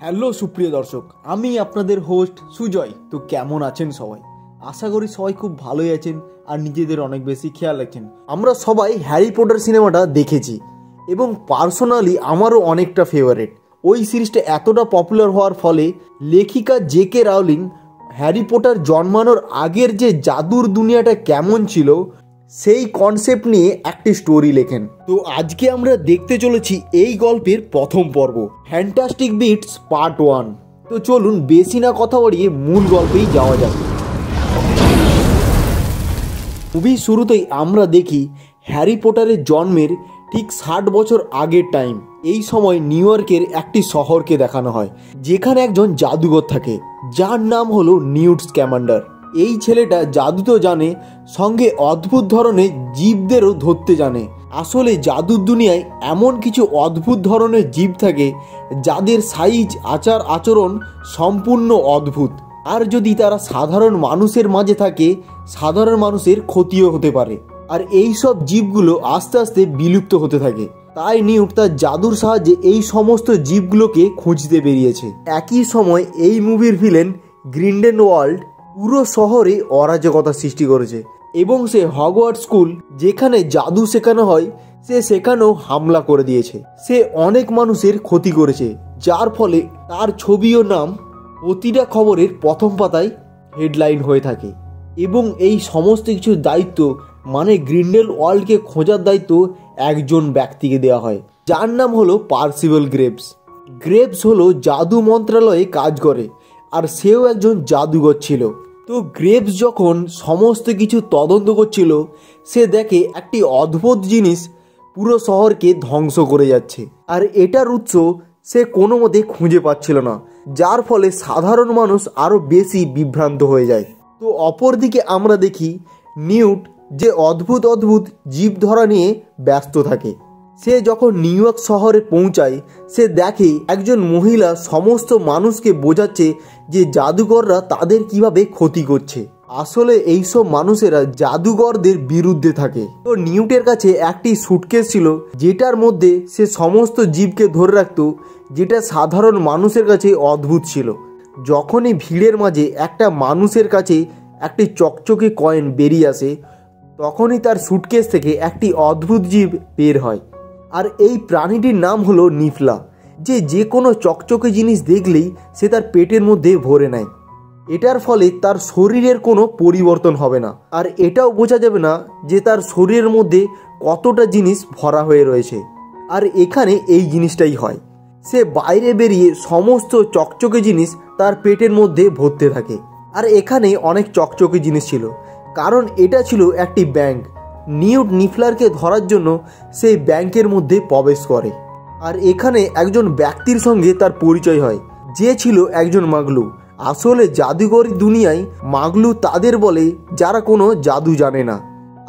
Hello সুপ্রিয় দর্শক, আমি আপনাদের হোস্ট সুজয়। তো কেমন আছেন সবাই? আশা করি সবাই খুব ভালোই আছেন আর নিজেদের অনেক বেশি খেয়াল রাখছেন। আমরা সবাই হ্যারি পটার সিনেমাটা দেখেছি এবং পার্সোনালি আমারও অনেকটা ফেভারিট। ওই সিরিজটা এতটা পপুলার হওয়ার ফলে লেখিকা জে.কে. রাউলিং হ্যারি পটার জন্মানোর আগের যে জাদুর দুনিয়াটা কেমন ছিল সেই কনসেপ্ট নিয়ে একটি স্টোরি লেখেন। তো আজকে আমরা দেখতে চলেছি এই গল্পের প্রথম পর্ব, ফ্যান্টাস্টিক বিটস পার্ট 1। তো চলুন বেশি না কথা বাড়িয়ে মূল গল্পেই যাওয়া যাক। মুভির শুরুতেই আমরা দেখি হ্যারি পটারের জন্মের ঠিক 60 বছর আগের টাইম। এই সময় নিউ ইয়র্কের একটি শহরকে দেখানো হয় যেখানে একজন জাদুঘর থাকে যার নাম হলো নিউট স্ক্যামান্ডার। এই ছেলেটা জাদু তো জানে, সঙ্গে অদ্ভুত ধরনের জীবদেরও ধরতে জানে। আসলে জাদুর দুনিয়ায় এমন কিছু অদ্ভুত ধরনের জীব থাকে যাদের সাইজ, আচার আচরণ সম্পূর্ণ অদ্ভুত। আর যদি তারা সাধারণ মানুষের মাঝে থাকে, সাধারণ মানুষের ক্ষতিও হতে পারে। আর এই সব জীবগুলো আস্তে আস্তে বিলুপ্ত হতে থাকে। তাই নিউট তার জাদুর সাহায্যে এই সমস্ত জীবগুলোকে খুঁজতে বেরিয়েছে। একই সময় এই মুভির ভিলেন গ্রিন্ডেলওয়াল্ড পুরো শহরে অরাজকতা সৃষ্টি করেছে এবং সে হগওয়ার্টস স্কুল যেখানে জাদু শেখানো হয় সে সেখানেও হামলা করে দিয়েছে। সে অনেক মানুষের ক্ষতি করেছে, যার ফলে তার ছবি ও নাম প্রতিটা খবরের প্রথম পাতায় হেডলাইন হয়ে থাকে। এবং এই সমস্ত কিছুর দায়িত্ব মানে গ্রিন্ডেলওয়াল্ডকে খোঁজার দায়িত্ব একজন ব্যক্তিকে দেওয়া হয় যার নাম হলো পার্সিভাল গ্রেভস। গ্রেভস হলো জাদু মন্ত্রণালয়ে কাজ করে আর সেও একজন জাদুঘর ছিল। তো গ্রেভস যখন সমস্ত কিছু তদন্ত করছিল সে দেখে একটি অদ্ভুত জিনিস পুরো শহরকে ধ্বংস করে যাচ্ছে, আর এটার উৎস সে কোনো মতে খুঁজে পাচ্ছিল না, যার ফলে সাধারণ মানুষ আরও বেশি বিভ্রান্ত হয়ে যায়। তো অপরদিকে আমরা দেখি নিউট যে অদ্ভুত অদ্ভুত জীব ধরা নিয়ে ব্যস্ত থাকে। সে যখন নিউ ইয়র্ক শহরে পৌঁছায় সে দেখে একজন মহিলা সমস্ত মানুষকে বোঝাচ্ছে যে জাদুকররা তাদের কিভাবে ক্ষতি করছে। আসলে এইসব মানুষেরা জাদুকরদের বিরুদ্ধে থাকে। তো নিউটের কাছে একটি সুটকেস ছিল যেটার মধ্যে সে সমস্ত জীবকে ধরে রাখত, যেটা সাধারণ মানুষের কাছে অদ্ভুত ছিল। যখনই ভিড়ের মাঝে একটা মানুষের কাছে একটি চকচকে কয়েন বেরিয়ে আসে তখনই তার সুটকেস থেকে একটি অদ্ভুত জীব বের হয়। আর এই প্রাণীটির নাম হলো নিফলা, যে কোনো চকচকে জিনিস দেখলেই সে তার পেটের মধ্যে ভরে নেয়। এটার ফলে তার শরীরের কোনো পরিবর্তন হবে না, আর এটাও বোঝা যাবে না যে তার শরীরের মধ্যে কতটা জিনিস ভরা হয়ে রয়েছে। আর এখানে এই জিনিসটাই হয়, সে বাইরে বেরিয়ে সমস্ত চকচকে জিনিস তার পেটের মধ্যে ভরতে থাকে। আর এখানে অনেক চকচকে জিনিস ছিল, কারণ এটা ছিল একটি ব্যাংক। নিউট নিফলারকে ধরার জন্য সেই ব্যাংকের মধ্যে প্রবেশ করে, আর এখানে একজন ব্যক্তির সঙ্গে তার পরিচয় হয় যে ছিল একজন মাগলু। আসলে জাদুঘর দুনিয়ায় মাগলু তাদের বলে যারা কোনো জাদু জানে না,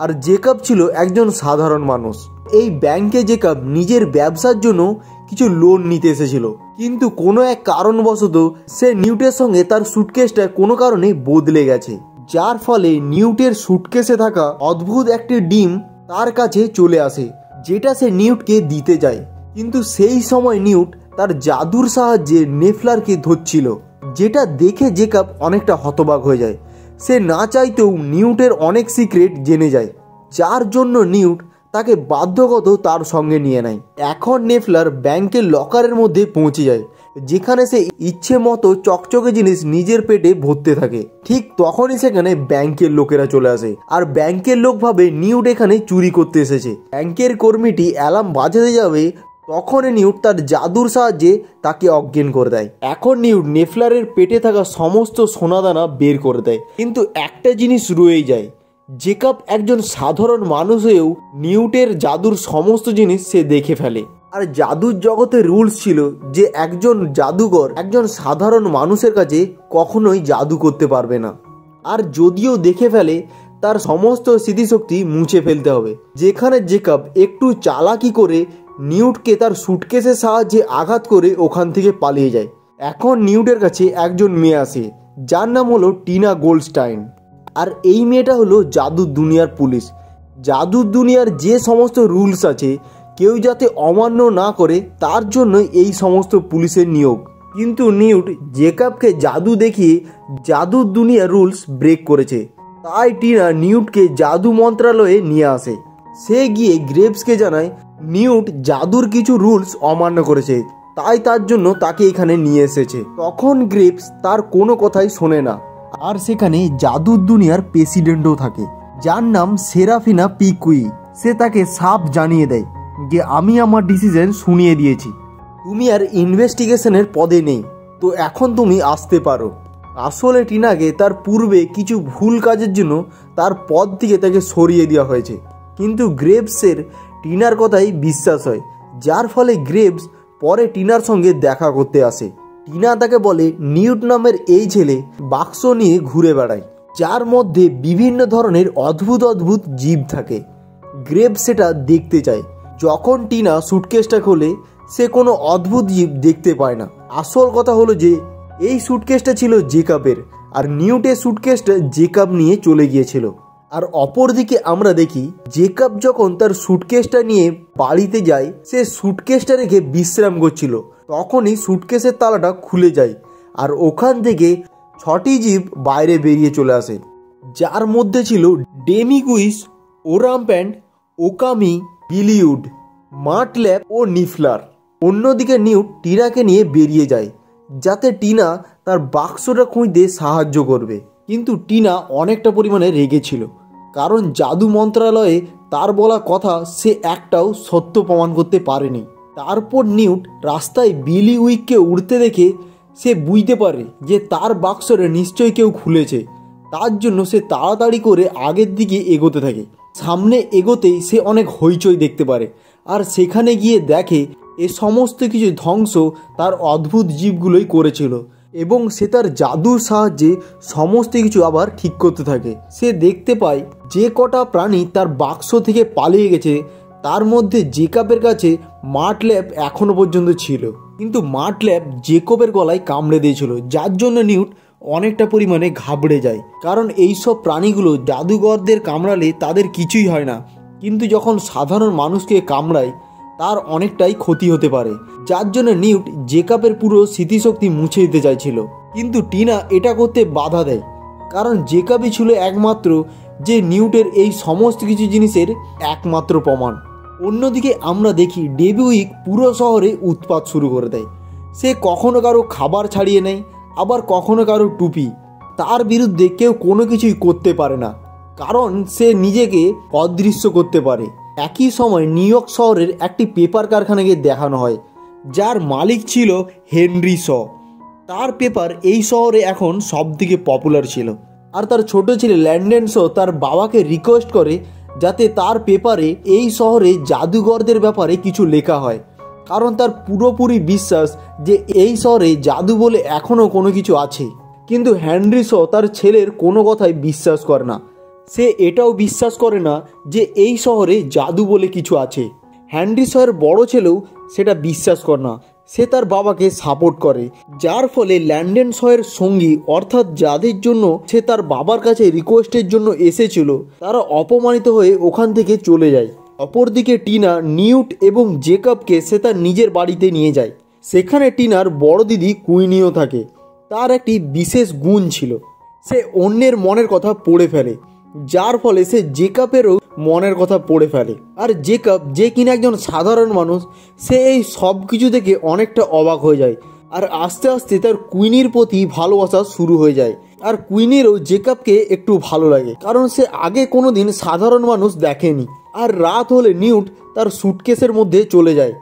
আর জেকব ছিল একজন সাধারণ মানুষ। এই ব্যাংকে জেকব নিজের ব্যবসার জন্য কিছু লোন নিতে এসেছিল, কিন্তু কোনো এক কারণবশত সে নিউটের সঙ্গে তার সুটকেসটা কোনো কারণে বদলে গেছে, যার ফলে নিউটের সুটকেসে থাকা অদ্ভুত একটি ডিম তার কাছে চলে আসে যেটা সে নিউটকে দিতে যায়। কিন্তু সেই সময় নিউট তার জাদুর সাহায্যে নেফলারকে ধরছিল, যেটা দেখে জেকব অনেকটা হতবাক হয়ে যায়। সে না চাইতেও নিউটের অনেক সিক্রেট জেনে যায়, যার জন্য নিউট তাকে বাধ্যগত তার সঙ্গে নিয়ে নেয়। এখন নেফলার ব্যাংকের লকারের মধ্যে পৌঁছে যায় যেখানে সে ইচ্ছে মতো চকচকে জিনিস নিজের পেটে ভরতে থাকে। ঠিক তখনই সেখানে ব্যাংকের লোকেরা চলে আসে, আর ব্যাংকের লোক ভাবে নিউট এখানে চুরি করতে এসেছে। ব্যাংকের কর্মীটি অ্যালার্ম বাজাতে যাবে তখনই নিউট তার জাদুর সাহায্যে তাকে অজ্ঞান করে দেয়। এখন নিউট নেফলারের পেটে থাকা সমস্ত সোনাদানা বের করে দেয়, কিন্তু একটা জিনিস রয়েই যায়, জেকব একজন সাধারণ মানুষ হয়েও নিউটের জাদুর সমস্ত জিনিস সে দেখে ফেলে। আর জাদুর জগতের রুলস ছিল যে একজন জাদুকর একজন সাধারণ মানুষের কাছে কখনোই জাদু করতে পারবে না, আর যদিও দেখে ফেলে তার সমস্ত স্মৃতিশক্তি মুছে ফেলতে হবে। যেখানে জেকব একটু চালাকি করে নিউটকে তার সুটকেসের সাহায্যে আঘাত করে ওখান থেকে পালিয়ে যায়। এখন নিউটের কাছে একজন মেয়ে আসে যার নাম হলো টিনা গোল্ডস্টাইন, আর এই মেয়েটা হলো জাদুর দুনিয়ার পুলিশ। জাদুর দুনিয়ার যে সমস্ত রুলস আছে কেউ যাতে অমান্য না করে তার জন্য এই সমস্ত পুলিশের নিয়োগ। কিন্তু নিউট জেকাবকে জাদু দেখিয়ে জাদুর দুনিয়ার রুলস ব্রেক করেছে। তাই টিনা নিউটকে জাদু মন্ত্রালয়ে নিয়ে আসে। সে গিয়ে গ্রেভসকে জানায় নিউট জাদুর কিছু রুলস অমান্য করেছে, তাই তার জন্য তাকে এখানে নিয়ে এসেছে। তখন গ্রেভস তার কোনো কথাই শোনে না। আর সেখানে জাদুর দুনিয়ার প্রেসিডেন্টও থাকে, যার নাম সেরাফিনা পিকুই। সে তাকে সাফ জানিয়ে দেয় যে আমি আমার ডিসিশন শুনিয়ে দিয়েছি, তুমি আর ইনভেস্টিগেশনের পদে নেই, তো এখন তুমি আসতে পারো। আসলে টিনাকে তার পূর্বে কিছু ভুল কাজের জন্য তার পদ থেকে তাকে সরিয়ে দেওয়া হয়েছে। কিন্তু গ্রেভসের টিনার কথাই বিশ্বাস হয়, যার ফলে গ্রেভস পরে টিনার সঙ্গে দেখা করতে আসে। টিনা তাকে বলে নিউট নামের এই ছেলে বাক্স নিয়ে ঘুরে বেড়ায়, যার মধ্যে বিভিন্ন ধরনের অদ্ভুত অদ্ভুত জীব থাকে। গ্রেভস সেটা দেখতে চায়। যখন টিনা সুটকেসটা খোলে, সে কোনো অদ্ভুত জীব দেখতে পায় না। আসল কথা হলো যে এই সুটকেসটা ছিল জেকাবের, আর নিউটের সুটকেসটা জেকাব নিয়ে চলে গিয়েছিল। আর অপরদিকে আমরা দেখি জেকাব যখন তার সুটকেসটা নিয়ে বাড়িতে যায়, সে সুটকেসটা রেখে বিশ্রাম করছিল। তখনই সুটকেসের তালাটা খুলে যায়, আর ওখান থেকে 6টি জীব বাইরে বেরিয়ে চলে আসে, যার মধ্যে ছিল ডেমিগুইস, ওরাম্প্যান্ড, ওকামি, বিলিউড, মাটল্যাপ ও নিফলার। অন্যদিকে নিউট টিনাকে নিয়ে বেরিয়ে যায়, যাতে টিনা তার বাক্সটা খুঁজতে সাহায্য করবে। কিন্তু টিনা অনেকটা পরিমাণে রেগেছিল, কারণ জাদু মন্ত্রালয়ে তার বলা কথা সে একটাও সত্য প্রমাণ করতে পারেনি। তারপর নিউট রাস্তায় বিলি উইককে উড়তে দেখে সে বুঝতে পারে যে তার বাক্সটা নিশ্চয়ই কেউ খুলেছে। তার জন্য সে তাড়াতাড়ি করে আগের দিকে এগোতে থাকে। সামনে এগোতেই সে অনেক হইচই দেখতে পারে, আর সেখানে গিয়ে দেখে এ সমস্ত কিছু ধ্বংস তার অদ্ভুত জীবগুলোই করেছিল, এবং সে তার জাদুর সাহায্যে সমস্ত কিছু আবার ঠিক করতে থাকে। সে দেখতে পায় যে কটা প্রাণী তার বাক্স থেকে পালিয়ে গেছে, তার মধ্যে জেকাবের কাছে মাটল্যাপ এখনো পর্যন্ত ছিল। কিন্তু মাটল্যাপ জেকবের গলায় কামড়ে দিয়েছিল, যার জন্য নিউট অনেকটা পরিমাণে ঘাবড়ে যায়। কারণ এইসব প্রাণীগুলো জাদুঘরদের কামড়ালে তাদের কিছুই হয় না, কিন্তু যখন সাধারণ মানুষকে কামড়ায় তার অনেকটাই ক্ষতি হতে পারে, যার জন্য নিউট জেকাবের পুরো স্মৃতিশক্তি মুছে দিতে চাইছিল। কিন্তু টিনা এটা করতে বাধা দেয়, কারণ জেকাবই ছিল একমাত্র যে নিউটের এই সমস্ত কিছু জিনিসের একমাত্র প্রমাণ। অন্যদিকে আমরা দেখি ডেবিউইক পুরো শহরে উৎপাত শুরু করে দেয়। সে কখনো কারো খাবার ছাড়িয়ে নেয়, আবার কখনো কারো টুপি। তার বিরুদ্ধে কেউ কোনো কিছুই করতে পারে না, কারণ সে নিজেকে অদৃশ্য করতে পারে। একই সময় নিউ ইয়র্ক শহরের একটি পেপার কারখানাকে দেখানো হয়, যার মালিক ছিল হেনরি শ। তার পেপার এই শহরে এখন সবথেকে পপুলার ছিল। আর তার ছোট ছেলে ল্যান্ডন শ তার বাবাকে রিকোয়েস্ট করে যাতে তার পেপারে এই শহরে জাদুঘরদের ব্যাপারে কিছু লেখা হয়, কারণ তার পুরোপুরি বিশ্বাস যে এই শহরে জাদু বলে এখনও কোনো কিছু আছে। কিন্তু হেনরি শ তার ছেলের কোনো কথাই বিশ্বাস করে না। সে এটাও বিশ্বাস করে না যে এই শহরে জাদু বলে কিছু আছে। হেনরি শয়ের বড় ছেলেও সেটা বিশ্বাস করে না। সে তার বাবাকে সাপোর্ট করে, যার ফলে ল্যান্ডন শয়ের সঙ্গী, অর্থাৎ যাদের জন্য সে তার বাবার কাছে রিকোয়েস্টের জন্য এসেছিল, তারা অপমানিত হয়ে ওখান থেকে চলে যায়। অপরদিকে টিনা নিউট এবং জেকবকে সে তার নিজের বাড়িতে নিয়ে যায়। সেখানে টিনার বড় দিদি কুইনিও থাকে। তার একটি বিশেষ গুণ ছিল, সে অন্যের মনের কথা পড়ে ফেলে, যার ফলে সে জেকবেরও মনের কথা পড়ে ফেলে। আর জেকব, যে কিনা একজন সাধারণ মানুষ, সে এই সব কিছু থেকে অনেকটা অবাক হয়ে যায়। আর আস্তে আস্তে তার কুইনির প্রতি ভালোবাসা শুরু হয়ে যায়। আর কুইনিরও জেকবকে একটু ভালো লাগে, কারণ সে আগে কোনোদিন সাধারণ মানুষ দেখেনি। আর রাত হলে নিউট তার সুটকেসের মধ্যে চলে যায়,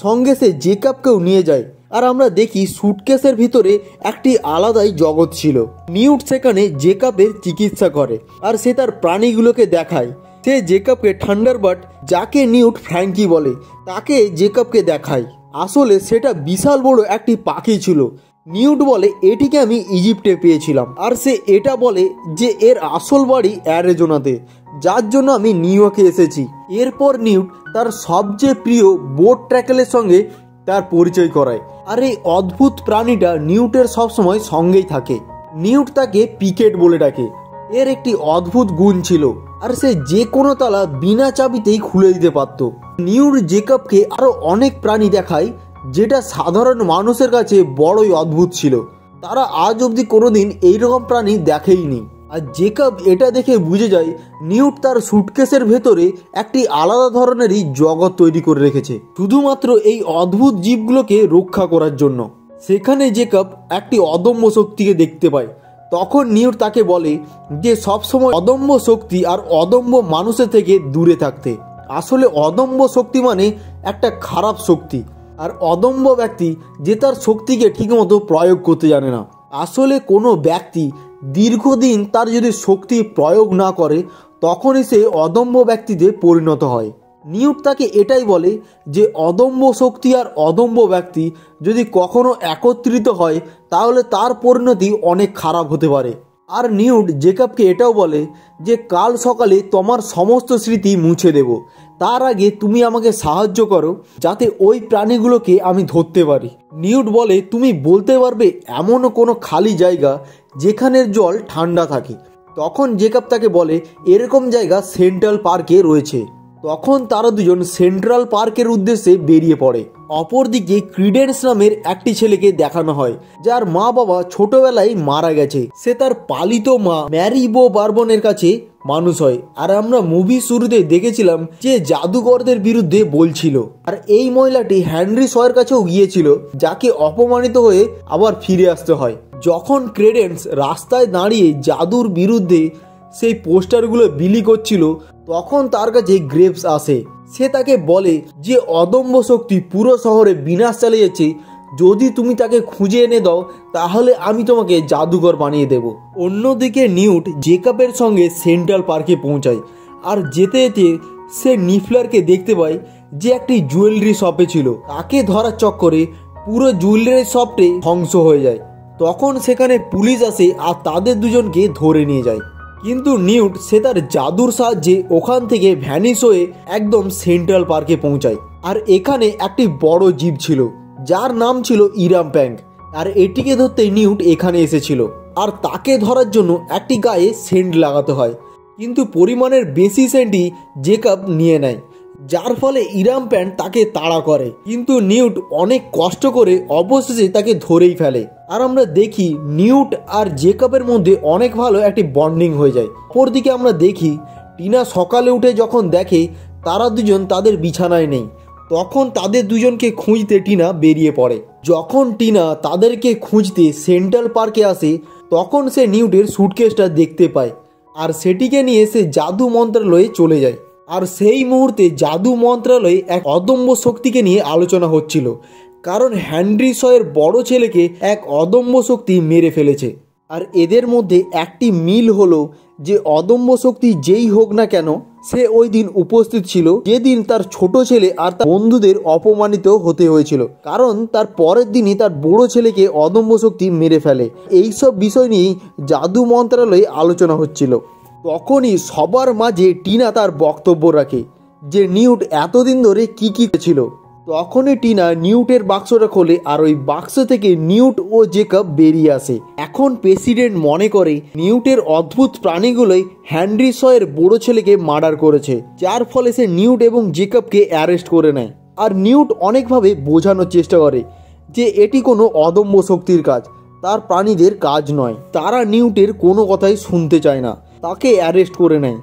সঙ্গে সে জেকবকেও নিয়ে যায়। আর আমরা দেখি সুটকেসের ভিতরে একটি আলাদাই জগৎ ছিল। নিউট সেখানে জেকবের চিকিৎসা করে, আর সে তার প্রাণীগুলোকে দেখায়। সে জেকবকে থান্ডারবার্ড, যাকে নিউট ফ্র্যাঙ্কি বলে, তাকে জেকবকে দেখায়। আসলে সেটা বিশাল বড় একটি পাখি ছিল। নিউট বলে এটিকে আমি ইজিপ্টে পেয়েছিলাম, আর সে এটা বলে যে এর আসল বাড়ি অ্যারিজোনাতে, যার জন্য আমি নিউ ইয়র্কে এসেছি। এরপর নিউট তার সবচেয়ে প্রিয় বোট ট্র্যাকেলের সঙ্গে তার পরিচয় করায়। আর এই অদ্ভুত প্রাণীটা নিউটের সবসময় সঙ্গেই থাকে। নিউট তাকে পিকেট বলে ডাকে। এর একটি অদ্ভুত গুণ ছিল, আর সে যে কোনো তালা বিনা চাবিতেই খুলে দিতে পারত। নিউট জেকবকে আরো অনেক প্রাণী দেখায়, যেটা সাধারণ মানুষের কাছে বড়ই অদ্ভুত ছিল। তারা আজ অবধি কোনোদিন এইরকম প্রাণী দেখেইনি। আর জেকব এটা দেখে বুঝে যায় নিউট তার সুটকেসের ভেতরে একটি আলাদা ধরনেরই জগৎ তৈরি করে রেখেছে, শুধুমাত্র এই অদ্ভুত জীবগুলোকে রক্ষা করার জন্য। সেখানে জেকব একটি অদম্য শক্তিকে দেখতে পায়। তখন নিউট তাকে বলে যে সবসময় অদম্য শক্তি আর অদম্য মানুষের থেকে দূরে থাকতে। আসলে অদম্য শক্তি মানে একটা খারাপ শক্তি, আর অদম্য ব্যক্তি যে তার শক্তিকে ঠিকমতো প্রয়োগ করতে জানে না। আসলে কোনো ব্যক্তি দীর্ঘদিন তার যদি শক্তি প্রয়োগ না করে তখনই সে অদম্য ব্যক্তিতে পরিণত হয়। নিউট তাকে এটাই বলে যে অদম্য শক্তি আর অদম্য ব্যক্তি যদি কখনো একত্রিত হয় তাহলে তার পরিণতি অনেক খারাপ হতে পারে। আর নিউট জেকবকে এটাও বলে যে কাল সকালে তোমার সমস্ত স্মৃতি মুছে দেব, তার আগে তুমি আমাকে সাহায্য করো যাতে ওই প্রাণীগুলোকে আমি ধরতে পারি। নিউট বলে তুমি বলতে পারবে এমন কোনো খালি জায়গা যেখানের জল ঠান্ডা থাকে। তখন জেকব তাকে বলে এরকম জায়গা সেন্ট্রাল পার্কে রয়েছে। তখন তারা দুজন সেন্ট্রাল পার্কের উদ্দেশ্যে বেরিয়ে পড়ে। অপরদিকে ক্রিডেন্স নামের একটি ছেলেকে দেখানো হয় যার মা বাবা ছোটবেলায় মারা গেছে। সে তার পালিত মা ম্যারি বো বারবনের কাছে মানুষ হয়। আর আমরা মুভি শুরুতে দেখেছিলাম যে জাদুকরদের বিরুদ্ধে বলছিল, আর এই মহিলাটি হেনরি শয়ের কাছেও গিয়েছিল যাকে অপমানিত হয়ে আবার ফিরে আসতে হয়। যখন ক্রেডেন্স রাস্তায় দাঁড়িয়ে জাদুর বিরুদ্ধে সেই পোস্টারগুলো বিলি করছিল তখন তার কাছে গ্রেভস আসে। সে তাকে বলে যে অদম্য শক্তি পুরো শহরে বিনাশ চালিয়েছে, যদি তুমি তাকে খুঁজে এনে দাও তাহলে আমি তোমাকে জাদুকর বানিয়ে দেব। অন্যদিকে নিউট জেকবের সঙ্গে সেন্ট্রাল পার্কে পৌঁছায়। আর যেতে যেতে সে নিফলারকে দেখতে পায় যে একটি জুয়েলারি শপে ছিল। তাকে ধরার চক্করে পুরো জুয়েলারি শপটি ধ্বংস হয়ে যায়। তখন সেখানে পুলিশ আসে আর তাদের দুজনকে ধরে নিয়ে যায়। কিন্তু নিউট সে তার জাদুর সাহায্যে ওখান থেকে ভ্যানিশ হয়ে একদম সেন্ট্রাল পার্কে পৌঁছায়। আর এখানে একটি বড় জীব ছিল যার নাম ছিল ইরামপ্যাং। আর এটিকে ধরতে নিউট এখানে এসেছিল। আর তাকে ধরার জন্য একটি গায়ে সেন্ট লাগাতে হয়, কিন্তু পরিমাণের বেশি সেন্টই জেকব নিয়ে নেয়, যার ফলে ইরামপ্যাং তাকে তাড়া করে। কিন্তু নিউট অনেক কষ্ট করে অবশেষে তাকে ধরেই ফেলে। আর আমরা দেখি নিউট আর জেকবের মধ্যে অনেক ভালো একটি বন্ডিং হয়ে যায়। অপরদিকে আমরা দেখি টিনা সকালে উঠে যখন দেখে তারা দুজন তাদের বিছানায় নেই, তখন তাদের দুজনকে খুঁজতে টিনা বেরিয়ে পড়ে। যখন টিনা তাদেরকে খুঁজতে সেন্ট্রাল পার্কে আসে তখন সে নিউটের সুটকেসটা দেখতে পায়, আর সেটিকে নিয়ে সে জাদু মন্ত্রালয়ে চলে যায়। আর সেই মুহূর্তে জাদু মন্ত্রালয়ে এক অদম্য শক্তিকে নিয়ে আলোচনা হচ্ছিল, কারণ হেনরি শয়ের বড় ছেলেকে এক অদম্য শক্তি মেরে ফেলেছে। আর এদের মধ্যে একটি মিল হলো যে অদম্য শক্তি যেই হোক না কেন সে ওই দিন উপস্থিত ছিল যেদিন তার ছোট ছেলে আর তার বন্ধুদের অপমানিত হতে হয়েছিল, কারণ তার পরের দিনই তার বড় ছেলেকে অদম্য শক্তি মেরে ফেলে। এইসব বিষয় নিয়েই জাদু মন্ত্রালয়ে আলোচনা হচ্ছিল। তখনই সবার মাঝে টিনা তার বক্তব্য রাখে যে নিউট এতদিন ধরে কি ছিল। তখনই টিনা নিউটের বাক্সটা খোলে আর ওই বাক্স থেকে নিউট ও জেকব বেরিয়ে আসে। এখন প্রেসিডেন্ট মনে করে নিউটের অদ্ভুত প্রাণীগুলোই হেনরি শয়ের বড় ছেলেকে মার্ডার করেছে, যার ফলে সে নিউট এবং জেকবকে অ্যারেস্ট করে নেয়। আর নিউট অনেকভাবে বোঝানোর চেষ্টা করে যে এটি কোনো অদম্য শক্তির কাজ, তার প্রাণীদের কাজ নয়। তারা নিউটের কোনো কথাই শুনতে চায় না, তাকে অ্যারেস্ট করে নেয়।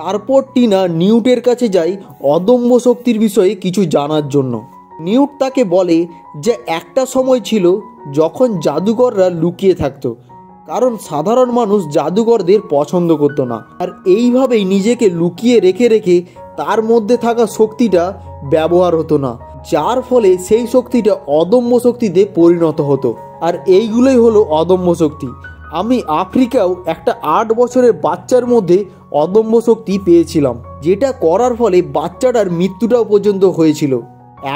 তারপর টিনা নিউটের কাছে যায় অদম্য শক্তির বিষয়ে কিছু জানার জন্য। নিউট তাকে বলে যে একটা সময় ছিল যখন জাদুকররা লুকিয়ে থাকতো, কারণ সাধারণ মানুষ জাদুকরদের পছন্দ করতো না। আর এইভাবেই নিজেকে লুকিয়ে রেখে রেখে তার মধ্যে থাকা শক্তিটা ব্যবহার হতো না, যার ফলে সেই শক্তিটা অদম্য শক্তিতে পরিণত হতো। আর এইগুলোই হলো অদম্য শক্তি। আমি আফ্রিকাও একটা 8 বছরের বাচ্চার মধ্যে অদম্য শক্তি পেয়েছিলাম, যেটা করার ফলে বাচ্চাটার মৃত্যুটাও পর্যন্ত হয়েছিল।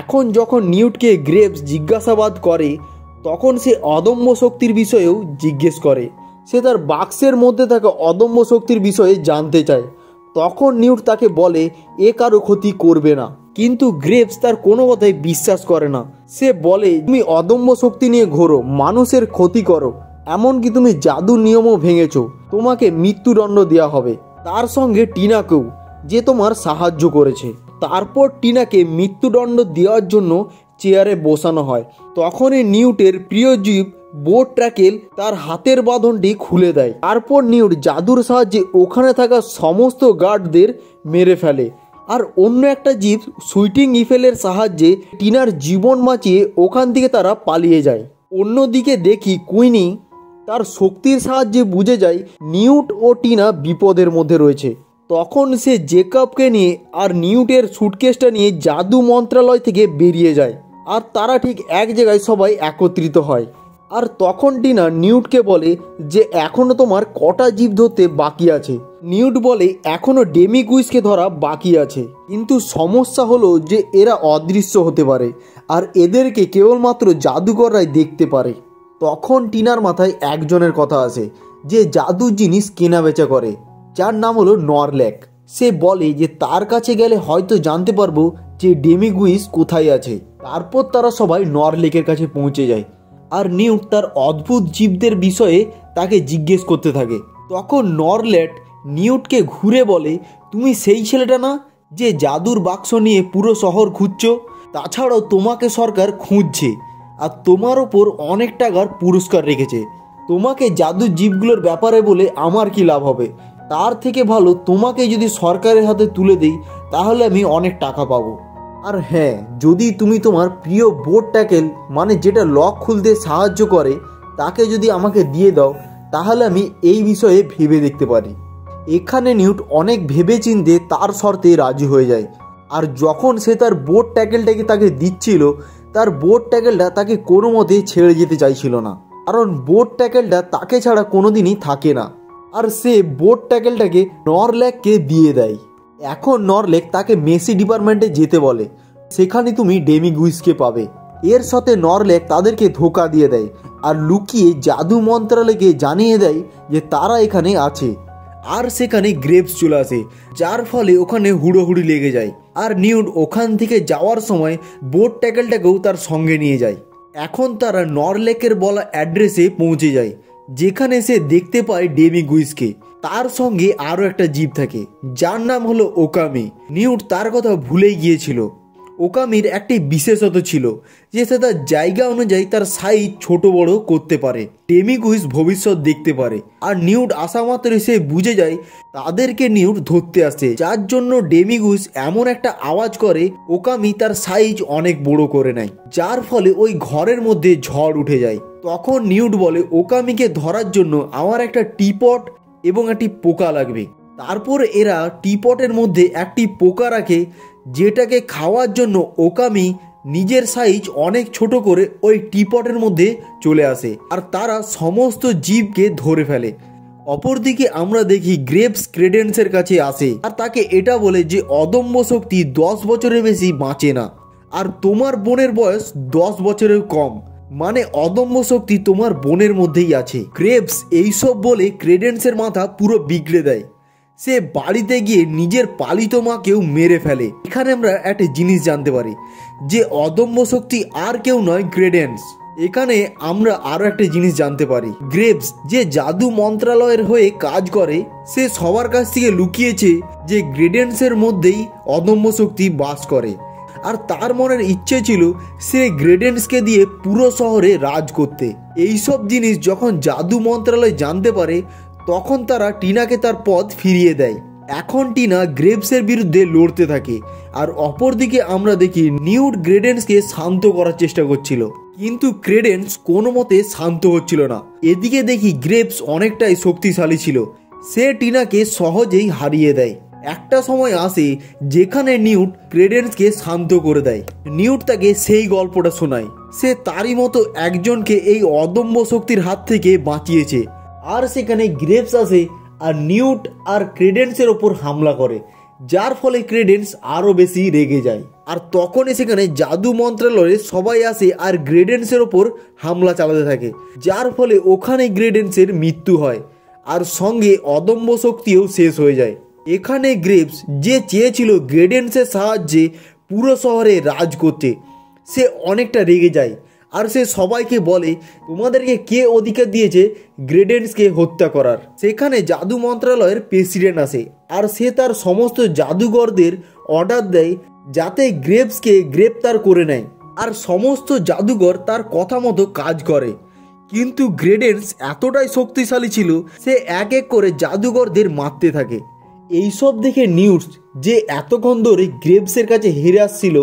এখন যখন নিউটকে গ্রেভস জিজ্ঞাসাবাদ করে তখন সে অদম্য শক্তির বিষয়েও জিজ্ঞেস করে। সে তার বাক্সের মধ্যে থাকা অদম্য শক্তির বিষয়ে জানতে চায়। তখন নিউট তাকে বলে এ কারো ক্ষতি করবে না, কিন্তু গ্রেভস তার কোনো কথাই বিশ্বাস করে না। সে বলে তুমি অদম্য শক্তি নিয়ে ঘোরো, মানুষের ক্ষতি করো, এমনকি তুমি জাদুর নিয়মও ভেঙেছো, তোমাকে মৃত্যুদণ্ড দেওয়া হবে, তার সঙ্গে টিনাকেও, যে তোমার সাহায্য করেছে। তারপর টিনাকে মৃত্যুদণ্ড দেওয়ার জন্য চেয়ারে বসানো হয়। তখনই নিউটের প্রিয় জীব বোট ট্র্যাকেল তার হাতের বাঁধনটি খুলে দেয়। তারপর নিউট জাদুর সাহায্যে ওখানে থাকা সমস্ত গার্ডদের মেরে ফেলে। আর অন্য একটা জীব সুইটিং ইফেলের সাহায্যে টিনার জীবন বাঁচিয়ে ওখান থেকে তারা পালিয়ে যায়। অন্যদিকে দেখি কুইনি তার শক্তির সাহায্যে বুঝে যায় নিউট ও টিনা বিপদের মধ্যে রয়েছে। তখন সে জেকবকে নিয়ে আর নিউটের সুটকেসটা নিয়ে জাদু মন্ত্রালয় থেকে বেরিয়ে যায়। আর তারা ঠিক এক জায়গায় সবাই একত্রিত হয়। আর তখন টিনা নিউটকে বলে যে এখনও তোমার কটা জীব ধরতে বাকি আছে। নিউট বলে এখনও ডেমিগুইসকে ধরা বাকি আছে, কিন্তু সমস্যা হলো যে এরা অদৃশ্য হতে পারে আর এদেরকে কেবলমাত্র জাদুকররাই দেখতে পারে। তখন টিনার মাথায় একজনের কথা আসে যে জাদুর জিনিস কেনা বেচা করে, যার নাম হলো নরল্যাক। সে বলে যে তার কাছে গেলে হয়তো জানতে পারবো যে ডেমিগুইস কোথায় আছে। তারপর তারা সবাই নরল্যাকের কাছে পৌঁছে যায় আর নিউট তার অদ্ভুত জীবদের বিষয়ে তাকে জিজ্ঞেস করতে থাকে। তখন নরল্যাক নিউটকে ঘুরে বলে, তুমি সেই ছেলেটা না যে জাদুর বাক্স নিয়ে পুরো শহর খুঁজছো? তাছাড়াও তোমাকে সরকার খুঁজছে আর তোমার ওপর অনেক টাকার পুরস্কার রেখেছে। তোমাকে জাদুর জীবগুলোর ব্যাপারে বলে আমার কি লাভ হবে? তার থেকে ভালো তোমাকে যদি সরকারের হাতে তুলে দিই তাহলে আমি অনেক টাকা পাবো। আর হ্যাঁ, যদি তুমি তোমার প্রিয় বোট ট্যাকেল মানে যেটা লক খুলতে সাহায্য করে তাকে যদি আমাকে দিয়ে দাও তাহলে আমি এই বিষয়ে ভেবে দেখতে পারি। এখানে নিউট অনেক ভেবে চিন্তে তার শর্তে রাজি হয়ে যায়। আর যখন সে তার বোট ট্যাকেলটাকে তাকে দিচ্ছিল, তার বোট ট্যাকেলটা তাকে কোনো মতে ছেড়ে যেতে চাইছিল না, কারণ বোট ট্যাকেলটা তাকে ছাড়া কোনোদিনই থাকে না। আর সে বোট ট্যাকেলটাকে নরল্যাককে দিয়ে দেয়। এখন নরল্যাক তাকে মেসি ডিপার্টমেন্টে যেতে বলে, সেখানে তুমি ডেমিগুইসকে পাবে। এর সাথে নরল্যাক তাদেরকে ধোকা দিয়ে দেয় আর লুকিয়ে জাদু মন্ত্রালয়কে জানিয়ে দেয় যে তারা এখানে আছে। আর সেখানে গ্রেপস চলে আসে, যার ফলে ওখানে হুড়োহুড়ি লেগে যায়। আর নিউট ওখান থেকে যাওয়ার সময় বোট ট্যাকেলটাকেও তার সঙ্গে নিয়ে যায়। এখন তারা নরল্যাকের বলা অ্যাড্রেসে পৌঁছে যায়, যেখানে সে দেখতে পায় ডেমিগুইসকে। তার সঙ্গে আরও একটা জীব থাকে যার নাম হলো ওকামি। নিউট তার কথা ভুলেই গিয়েছিল। ওকামির একটি বিশেষত্ব ছিল যে সে তার জায়গা অনুযায়ী তার সাইজ ছোট বড় করতে পারে। ডেমিগুইস ভবিষ্যৎ দেখতে পারে আর নিউট আসা মাত্রই সে বুঝে যায় তাদেরকে নিউট ধরতে আসে, যার জন্য ডেমিগুইস এমন একটা আওয়াজ করে ওকামি তার সাইজ অনেক বড় করে নেয়, যার ফলে ওই ঘরের মধ্যে ঝড় উঠে যায়। তখন নিউট বলে ওকামিকে ধরার জন্য আমার একটা টিপট এবং একটি পোকা লাগবে। তারপর এরা টিপটের মধ্যে একটি পোকা রাখে, যেটাকে খাওয়ার জন্য ওকামি নিজের সাইজ অনেক ছোট করে ওই টিপটের মধ্যে চলে আসে আর তারা সমস্ত জীবকে ধরে ফেলে। অপরদিকে আমরা দেখি গ্রেপস ক্রেডেন্সের কাছে আসে আর তাকে এটা বলে যে অদম্য শক্তি 10 বছরের বেশি বাঁচে না আর তোমার বোনের বয়স 10 বছরের কম, মানে অদম্য শক্তি তোমার বোনের মধ্যেই আছে। গ্রেপস এইসব বলে ক্রেডেন্সের মাথা পুরো বিগড়ে দেয়। সে বাড়িতে গিয়ে নিজের পালিত মাকেও মেরে ফেলে। এখানে আমরা একটা জিনিস জানতে পারি যে অদম্য শক্তি আর কেউ নয়, ক্রেডেন্স। এখানে আমরা আরও একটা জিনিস জানতে পারি, গ্রেপস যে জাদু মন্ত্রালয়ের হয়ে কাজ করে সে সবার কাছ থেকে লুকিয়েছে যে ক্রেডেন্সের মধ্যেই অদম্য শক্তি বাস করে। আর তার মনের ইচ্ছে ছিল সে ক্রেডেন্সকে দিয়ে পুরো শহরে রাজ করতে। এইসব জিনিস যখন জাদু মন্ত্রালয় জানতে পারে তখন তারা টিনাকে তার পদ ফিরিয়ে দেয়। এখন টিনা গ্রেপসের বিরুদ্ধে লড়তে থাকে আর অপরদিকে আমরা দেখি নিউট ক্রেডেন্সকে শান্ত করার চেষ্টা করছিল, কিন্তু ক্রেডেন্স কোনো মতে শান্ত হচ্ছিল না। এদিকে দেখি গ্রেপস অনেকটাই শক্তিশালী ছিল, সে টিনাকে সহজেই হারিয়ে দেয়। একটা সময় আসে যেখানে নিউট ক্রেডেন্সকে শান্ত করে দেয়। নিউট তাকে সেই গল্পটা শোনায়, সে তারই মতো একজনকে এই অদম্য শক্তির হাত থেকে বাঁচিয়েছে। আর সেখানে গ্রেপস আসে আর নিউট আর ক্রেডেন্সের ওপর হামলা করে, যার ফলে ক্রেডেন্স আরও বেশি রেগে যায়। আর তখনই সেখানে জাদু মন্ত্রালয়ে সবাই আসে আর ক্রেডেন্সের ওপর হামলা চালাতে থাকে, যার ফলে ওখানে ক্রেডেন্সের মৃত্যু হয় আর সঙ্গে অদম্য শক্তিও শেষ হয়ে যায়। এখানে গ্রেপস যে চেয়েছিল ক্রেডেন্সের সাহায্যে পুরো শহরে রাজ করতে, সে অনেকটা রেগে যায় আর সে সবাইকে বলে তোমাদেরকে কে অধিকার দিয়েছে ক্রেডেন্সকে হত্যা করার। সেখানে জাদু মন্ত্রালয়ের প্রেসিডেন্ট আসে আর সে তার সমস্ত জাদুঘরদের অর্ডার দেয় যাতে গ্রেপসকে গ্রেপ্তার করে নেয় আর সমস্ত জাদুঘর তার কথা মতো কাজ করে। কিন্তু গ্রেডেন্স এতটাই শক্তিশালী ছিল, সে এক এক করে জাদুঘরদের মারতে থাকে। এইসব দেখে নিউট, যে এতক্ষণ ধরে গ্রেভসের কাছে হেরে আসছিল,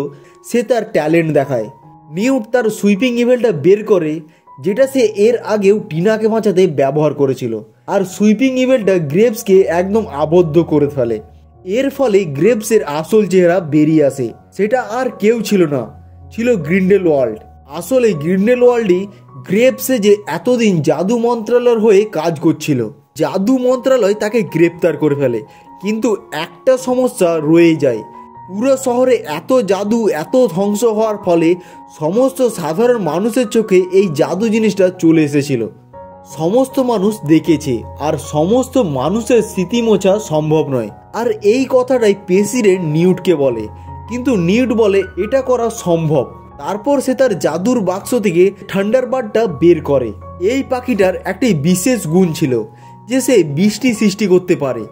সে তার ট্যালেন্ট দেখায়। নিউট তার সুইপিং ইভেলটা বের করে, যেটা সে এর আগেও টিনাকে বাঁচাতে ব্যবহার করেছিল। আর সুইপিং ইভেলটা গ্রেভসকে একদম আবদ্ধ করে ফেলে। এর ফলে গ্রেভসের আসল চেহারা বেরিয়ে আসে। সেটা আর কেউ ছিল না, ছিল গ্রিন্ডেলওয়াল্ড। আসলে গ্রিন্ডেলওয়াল্ডই গ্রেভসে যে এতদিন জাদু মন্ত্রণালয়ের হয়ে কাজ করছিল। জাদু মন্ত্রণালয় তাকে গ্রেপ্তার করে ফেলে, কিন্তু একটা সমস্যা রয়ে যায়। পুরো শহরে এত জাদু, এত ধ্বংস হওয়ার ফলে সমস্ত সাধারণ মানুষের চোখে এই জাদু জিনিসটা চলে এসেছিল। সমস্ত মানুষ দেখেছে, আর সমস্ত মানুষের স্মৃতি মোছা সম্ভব নয়। আর এই কথাটাই প্রেসিডেন্ট নিউটকে বলে, কিন্তু নিউট বলে এটা করা সম্ভব। তারপর সে তার জাদুর বাক্স থেকে থান্ডারবার্ডটা বের করে। এই পাখিটার একটি বিশেষ গুণ ছিল যে সে বৃষ্টি সৃষ্টি করতে পারে।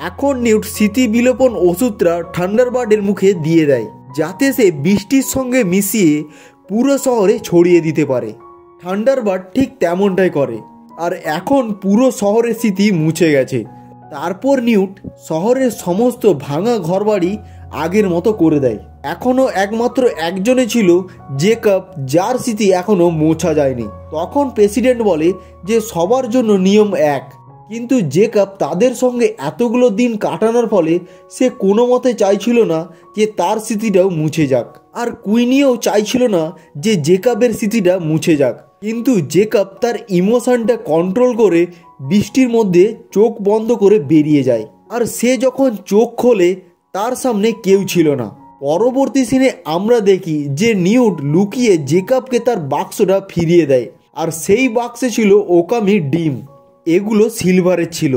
এখন নিউট স্মৃতি বিলোপন ওষুধটা থান্ডারবার্ডের মুখে দিয়ে দেয়, যাতে সে বৃষ্টির সঙ্গে মিশিয়ে পুরো শহরে ছড়িয়ে দিতে পারে। থান্ডারবার্ড ঠিক তেমনটাই করে, আর এখন পুরো শহরের স্মৃতি মুছে গেছে। তারপর নিউট শহরের সমস্ত ভাঙা ঘরবাড়ি আগের মতো করে দেয়। এখনও একমাত্র একজনে ছিল জেকব, যার স্মৃতি এখনও মোছা যায়নি। তখন প্রেসিডেন্ট বলে যে সবার জন্য নিয়ম এক, কিন্তু জেকব তাদের সঙ্গে এতগুলো দিন কাটানোর ফলে সে কোনো মতে চাইছিল না যে তার স্মৃতিটাও মুছে যাক। আর কুইনিও চাইছিল না যে জেকবের স্মৃতিটা মুছে যাক। কিন্তু জেকব তার ইমোশনটা কন্ট্রোল করে বৃষ্টির মধ্যে চোখ বন্ধ করে বেরিয়ে যায়। আর সে যখন চোখ খোলে, তার সামনে কেউ ছিল না। পরবর্তী সিনে আমরা দেখি যে নিউট লুকিয়ে জেকবকে তার বাক্সটা ফিরিয়ে দেয়, আর সেই বাক্সে ছিল ওকামি ডিম। এগুলো সিলভারের ছিল,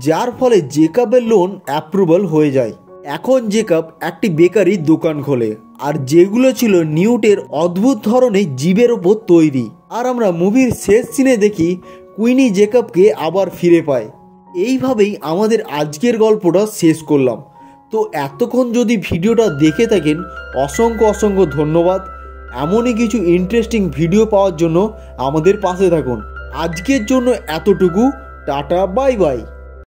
যার ফলে জেকবের লোন অ্যাপ্রুভাল হয়ে যায়। এখন জেকব একটি বেকারির দোকান খোলে, আর যেগুলো ছিল নিউটের অদ্ভুত ধরনের জীবের ওপর তৈরি। আর আমরা মুভির শেষ সিনে দেখি কুইনি জেকবকে আবার ফিরে পায়। এইভাবেই আমাদের আজকের গল্পটা শেষ করলাম। তো এতক্ষণ যদি ভিডিওটা দেখে থাকেন, অসংখ্য অসংখ্য ধন্যবাদ। এমনই কিছু ইন্টারেস্টিং ভিডিও পাওয়ার জন্য আমাদের পাশে থাকুন। আজকের জন্য এতটুকু, টাটা, বাই বাই।